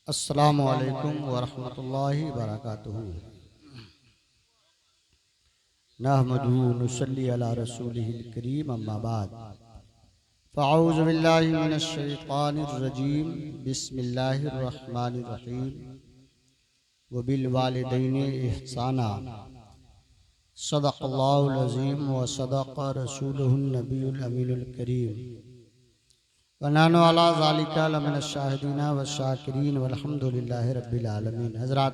अस्सलामु अलैकुम वरहमतुल्लाहि वबरकातुहू। नहमदुहू नुसल्ली अला रसूलिहिल करीम अम्मा बाद। फ़अऊज़ु बिल्लाहि मिनश शैतानिर रजीम। बिस्मिल्लाहिर रहमानिर रहीम। व बिल वालिदैनि इहसाना। सदक़ल्लाहुल अज़ीम व सदक़ रसूलुहुन नबियुल अमीनुल करीम। व नहनु अला ज़ालिका लमिनश शाहिदीन व शाकिरीन वल्हम्दुलिल्लाहि रब्बिल आलमीन। हज़रात,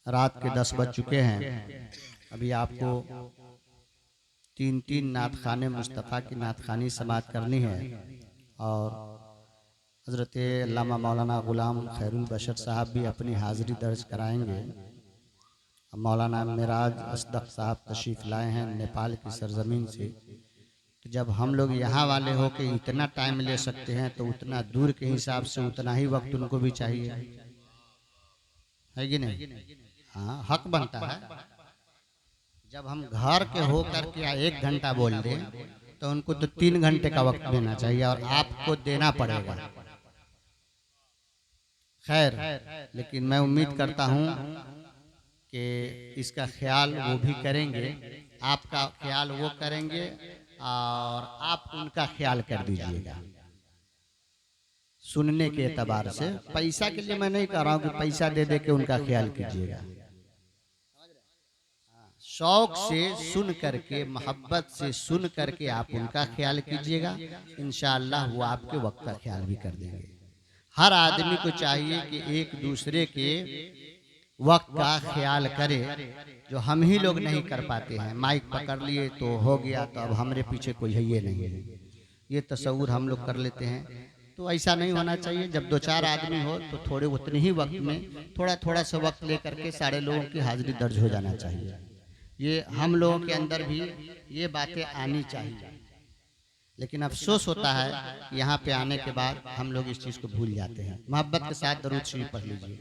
रात के 10 बज चुके हैं। अभी आपको तीन नात खाने मुस्तफ़ा की नात खानी समात करनी है और हज़रत अल्लामा मौलाना ग़ुलाम खैरुल बशर साहब भी अपनी हाज़िरी दर्ज कराएंगे। मौलाना मिराज असदक़ साहब तशरीफ़ लाए हैं नेपाल की सरज़मीन से। तो जब हम लोग यहाँ वाले हो के इतना टाइम ले सकते हैं तो उतना दूर के हिसाब से उतना ही वक्त उनको भी चाहिए, है कि नहीं? हाँ, हक बनता है। जब हम घर के हो करके 1 घंटा बोल दें तो उनको तो 3 घंटे का वक्त देना चाहिए और आपको देना पड़ेगा। खैर, लेकिन मैं उम्मीद करता हूँ कि इसका ख्याल वो भी करेंगे, आपका ख्याल वो करेंगे और आप उनका ख्याल कर दीजिएगा। सुनने के एतबार से, पैसा के लिए मैं नहीं कह रहा हूँ कि पैसा दे दे के उनका ख्याल कीजिएगा। शौक से सुन करके, मोहब्बत से सुन करके आप उनका ख्याल कीजिएगा। इंशाअल्लाह वो आपके वक्त का ख्याल भी कर देंगे। हर आदमी को चाहिए कि एक दूसरे के वक्त का ख्याल करे, जो हम ही लोग नहीं कर पाते हैं। माइक पकड़ लिए तो हो गया, तो अब हमारे पीछे कोई है ये नहीं है, ये तसव्वुर हम लोग कर लेते हैं। तो ऐसा नहीं होना चाहिए। जब 2-4 आदमी हो तो थोड़े उतने ही वक्त में थोड़ा थोड़ा सा वक्त लेकर के सारे लोगों की हाजिरी दर्ज हो जाना चाहिए। ये हम लोगों के अंदर भी ये बातें आनी चाहिए। लेकिन अफसोस होता है यहाँ पे आने के बाद हम लोग इस चीज़ को भूल जाते हैं। मोहब्बत के साथ दरूद शरीफ पढ़ लीजिए।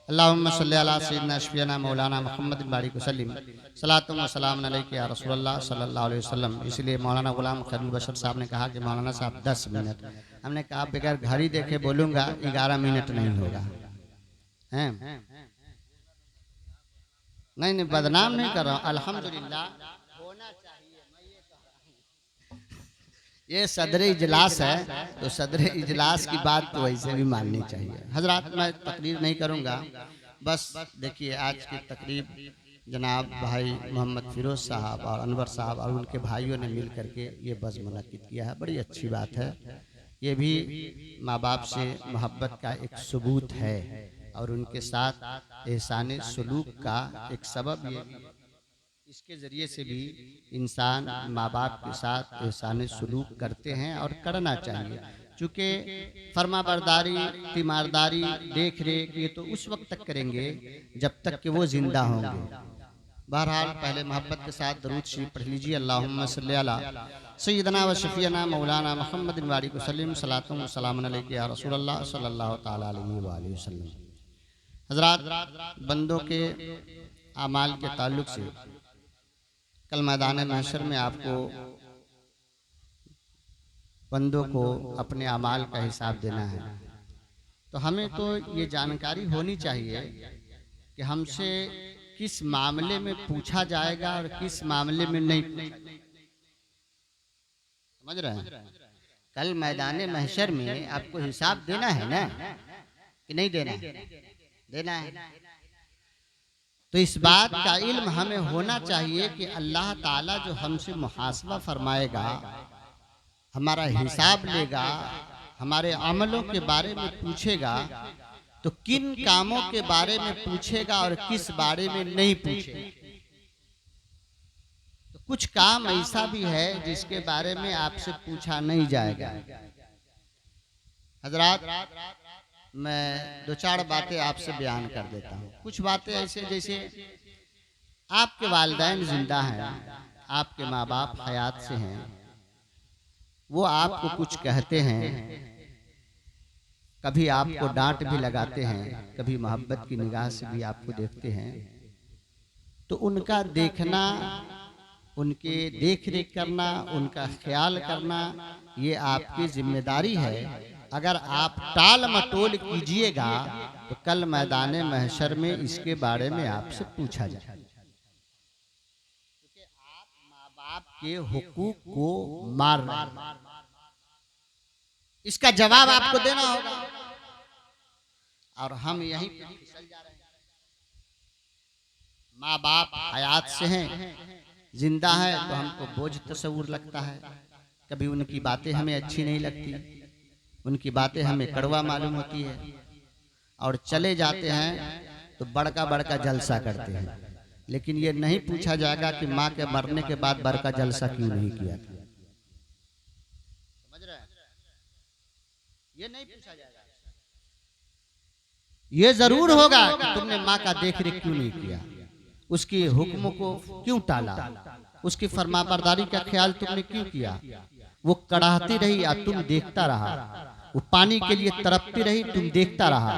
अल्लाहुम्मा सल्ली अला सय्यिदना शफीना मौलाना मुहम्मद बारिक वसल्लिम सलातुम व सलाम अलैका या रसूलल्लाह सल्लल्लाहु अलैहि वसल्लम। इसलिए मौलाना ग़ुलाम खैरुल बशर साहब ने कहा कि मौलाना साहब 10 मिनट। हमने कहा बगैर घड़ी देखे बोलूँगा 11 मिनट नहीं होगा। हैं? नहीं नहीं, बदनाम नहीं कर रहा हूँ, अल्हम्दुलिल्लाह होना चाहिए। मैं ये कह रहा हूँ, ये सदर इजलास है तो सदर इजलास की बात तो वैसे भी माननी चाहिए। हजरात, मैं तकरीर नहीं करूँगा, बस देखिए आज की तकरीब जनाब भाई मोहम्मद फिरोज साहब और अनवर साहब और उनके भाइयों ने मिल करके ये बज़ मुनक्किद किया है। बड़ी अच्छी बात है। ये भी माँ बाप से मोहब्बत का एक सबूत है और उनके साथ एहसाने सलूक का एक सबब ये भी है। इसके ज़रिए से भी इंसान माँ बाप के साथ एहसाने सलूक करते हैं और करना चाहिए। चूँकि फर्माबरदारी, तीमारदारी, देख रेख ये तो उस वक्त तक करेंगे जब तक कि वो ज़िंदा होंगे। बहरहाल पहले मोहब्बत के साथ दरूद शरीफ पढ़ लीजिए। अल्लाहुम्मा सल्ली अला सय्यिदना व शफीना मौलाना मुहम्मद बारिक वसल्लम सलातुम व सलामुन अलैका या रसूलल्लाह सल्लल्लाहु ताला अलैहि व आलिहि वसल्लम। हज़रात, बंदों के आमाल के ताल्लुक से कल मैदान महशर में आपको बंदों को अपने अमाल का हिसाब देना है। तो हमें तो ये जानकारी होनी चाहिए कि हमसे किस मामले में पूछा जाएगा और किस मामले में नहीं पूछा जाएगा। समझ रहे हैं? कल मैदान महशर में आपको हिसाब देना है ना, कि नहीं देना है? देना है। तो इस बात का इल्म हमें होना चाहिए कि अल्लाह ताला जो हमसे मुहासबा फरमाएगा, हमारा हिसाब लेगा, हमारे अमलों के बारे में पूछेगा, तो किन कामों के बारे में पूछेगा और किस बारे में नहीं पूछेगा। तो कुछ काम ऐसा भी है जिसके बारे में आपसे पूछा नहीं जाएगा। हजरात, मैं 2-4 बातें आपसे बयान कर देता हूँ। कुछ बातें ऐसे जैसे आपके वालिदैन जिंदा हैं, आपके माँ बाप हयात से हैं, वो आपको कुछ कहते हैं, कभी आपको डांट भी लगाते हैं, कभी मोहब्बत की निगाह से भी आपको देखते हैं। तो उनका देखना, उनके देख रेख करना, उनका ख्याल करना, ये आपकी जिम्मेदारी है अगर आप टाल मटोल कीजिएगा तो कल मैदान महशर में इसके बारे में आपसे पूछा जाए, क्योंकि आप माँ बाप के हुकूक को मार रहे हैं, इसका जवाब आपको देना होगा। और हम यहीं पे फिसल जा रहे हैं। माँ बाप हयात से हैं, जिंदा है तो हमको बोझ तस्वुर लगता है, कभी उनकी बातें हमें अच्छी नहीं लगती, उनकी बातें हमें कड़वा मालूम होती है, और चले जाते हैं तो बड़का बड़का जलसा करते हैं, लेकिन ये नहीं पूछा जाएगा कि माँ के मरने के बाद बड़का जलसा क्यों नहीं किया था। समझ रहे हैं? ये नहीं पूछा जाएगा। ये जरूर होगा कि तुमने माँ का देख रेख क्यों नहीं किया, उसके हुक्म को क्यों टाला, उसकी फरमाबरदारी का ख्याल तुमने क्यों किया। वो कड़ाहती रही और तुम देखता रहा, वो पानी के लिए तड़पती रही, तुम देखता रहा,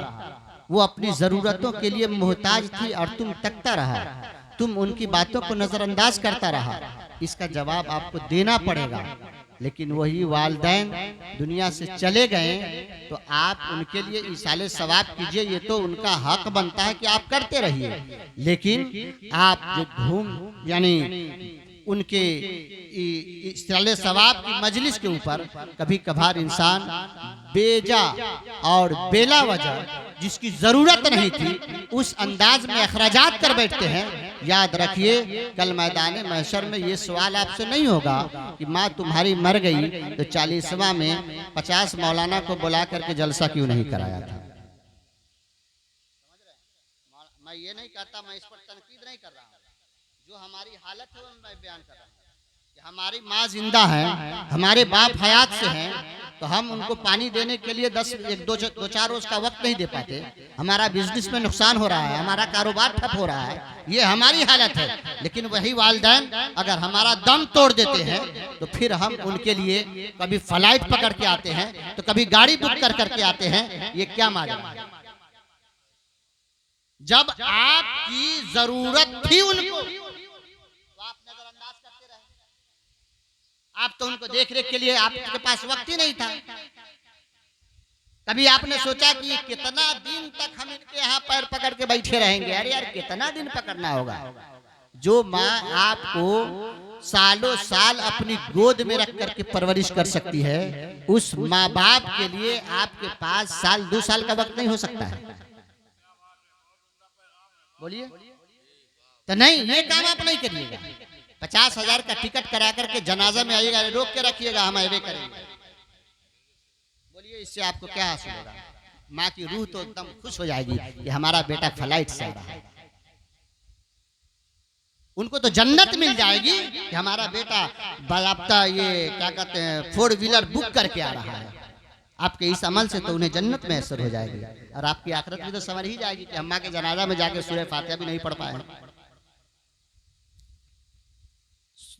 वो अपनी जरूरतों के लिए मोहताज थी और तुम तकता रहा, तुम उनकी बातों को नजरअंदाज करता रहा। इसका जवाब आपको देना पड़ेगा। लेकिन वही वालिदैन दुनिया से चले गए तो आप उनके लिए इसाले सवाब कीजिए, ये तो उनका हक बनता है कि आप करते रहिए। लेकिन आप जो घूम यानी उनके इसाले सवाब की मजलिस के ऊपर कभी कभार इंसान बेजा और बेला वजह जिसकी जरूरत नहीं थी उस अंदाज में अखराजात कर बैठते हैं। याद रखिए कल मैदान महशर में ये सवाल आपसे नहीं होगा कि माँ तुम्हारी मर गई तो 40वां में 50 मौलाना को बुला करके जलसा क्यों नहीं कराया था। मैं ये नहीं कहता, मैं इस पर तनकीद नहीं कर रहा हूँ, जो हमारी हालत है मैं बयान कर रहा हूँ कि हमारी माँ जिंदा है, हमारे बाप हयात से हैं, तो हम उनको पानी देने के लिए 1-2 4 रोज का वक्त नहीं दे पाते। हमारा बिजनेस में नुकसान हो रहा है, हमारा कारोबार ठप हो रहा है, ये हमारी हालत है। लेकिन वही वालिदैन अगर हमारा दम तोड़ देते हैं तो फिर हम उनके लिए कभी फ्लाइट पकड़ के आते हैं तो कभी गाड़ी बुक कर करके आते हैं। ये क्या माजरा है? जब आपकी जरूरत थी उनको तो आप नजरअंदाज करते रहे, आप तो उनको देख रेख के लिए आपके पास वक्त ही नहीं था। कभी आपने सोचा कि ये कितना दिन तक हम इनके यहाँ पैर पकड़ के बैठे रहेंगे? अरे यार कितना दिन पकड़ना होगा? जो माँ आपको सालों साल अपनी गोद में रख करके परवरिश कर सकती है, उस माँ बाप के लिए आपके पास 1-2 साल का वक्त नहीं हो सकता है? बोलिए तो नहीं, ये काम आप नहीं करिएगा। 50,000 का टिकट करा करके जनाजा में आइएगा, रोक के रखिएगा, हम ऐवे करेंगे। बोलिए इससे आपको क्या हासिल होगा? माँ की रूह तो एकदम खुश हो जाएगी कि हमारा बेटा फ्लाइट से आ रहा है, उनको तो जन्नत मिल जाएगी कि हमारा बेटा बाज़ाब्ता ये क्या कहते हैं 4 व्हीलर बुक करके आ रहा है। आपके इस अमल से तो उन्हें जन्नत में असर हो जाएगी और आपकी आखिरत भी तो संवर ही जाएगी कि अम्मा के जनाजा में जाके सूरह फातिहा भी नहीं पढ़ पाए,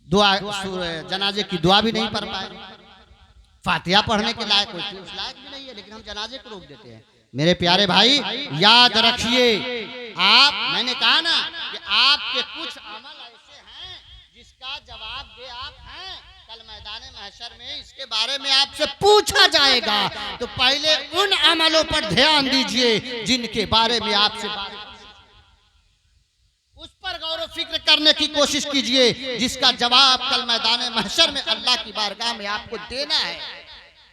दुआ जनाजे की दुआ भी नहीं पढ़ पाए, फातिहा पढ़ने के लायक उस लायक भी नहीं है, लेकिन हम जनाजे को रोक देते हैं। मेरे प्यारे भाई याद रखिए, आप मैंने कहा ना कि आपके कुछ अमल ऐसे हैं जिसका जवाब दे आप हैं। कल मैदान महशर में इसके बारे में आपसे पूछा जाएगा, तो पहले उन अमलों पर ध्यान दीजिए जिनके बारे में आपसे उस पर गौर फिक्र करने की कोशिश कीजिए जिसका जवाब कल मैदान महशर में अल्लाह की बारगाह में आपको देना है।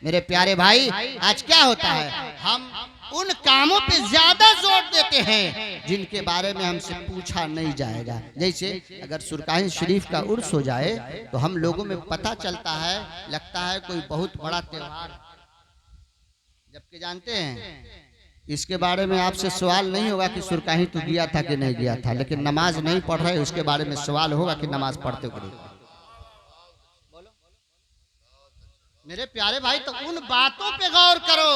मेरे प्यारे भाई आज क्या होता है, हम उन कामों पे ज्यादा जोर देते हैं जिनके बारे में हमसे पूछा नहीं जाएगा। जैसे अगर सुरकाही शरीफ का उर्स हो जाए तो हम लोगों में पता चलता है, लगता है कोई बहुत बड़ा त्योहार, जबकि जानते हैं इसके बारे में आपसे सवाल नहीं होगा कि सुरकाही तू गया था कि नहीं गया था, लेकिन नमाज नहीं पढ़ रहे उसके बारे में सवाल होगा कि नमाज पढ़ते हो। मेरे प्यारे भाई तो उन बातों पे गौर करो,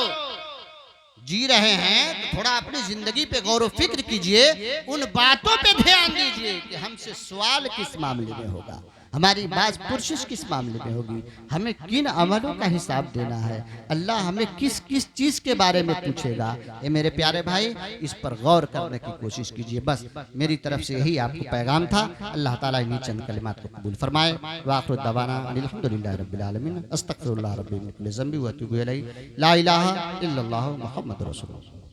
जी रहे हैं तो थोड़ा अपनी जिंदगी पे गौर व फिक्र कीजिए, उन बातों पे ध्यान दीजिए कि हमसे सवाल किस मामले में होगा, हमारी बात पुरशिश किस मामले में होगी, हमें किन अमलों का हिसाब देना है, अल्लाह हमें किस किस चीज़ के बारे में पूछेगा। ये मेरे प्यारे भाई, इस पर गौर करने की कोशिश कीजिए। बस मेरी तरफ से यही आपको पैगाम था। अल्लाह ताला इन्हीं चंद कलिमात को कबूल फरमाए। वाखिर दवाना अल्हम्दुलिल्लाहि रब्बिल आलमीन, अस्तगफिरुल्लाह रब्बी मिन कुल्लि ज़ंबि व अतूबु इलैहि, ला इलाहा इल्लल्लाहु मुहम्मदुर रसूलुल्लाह।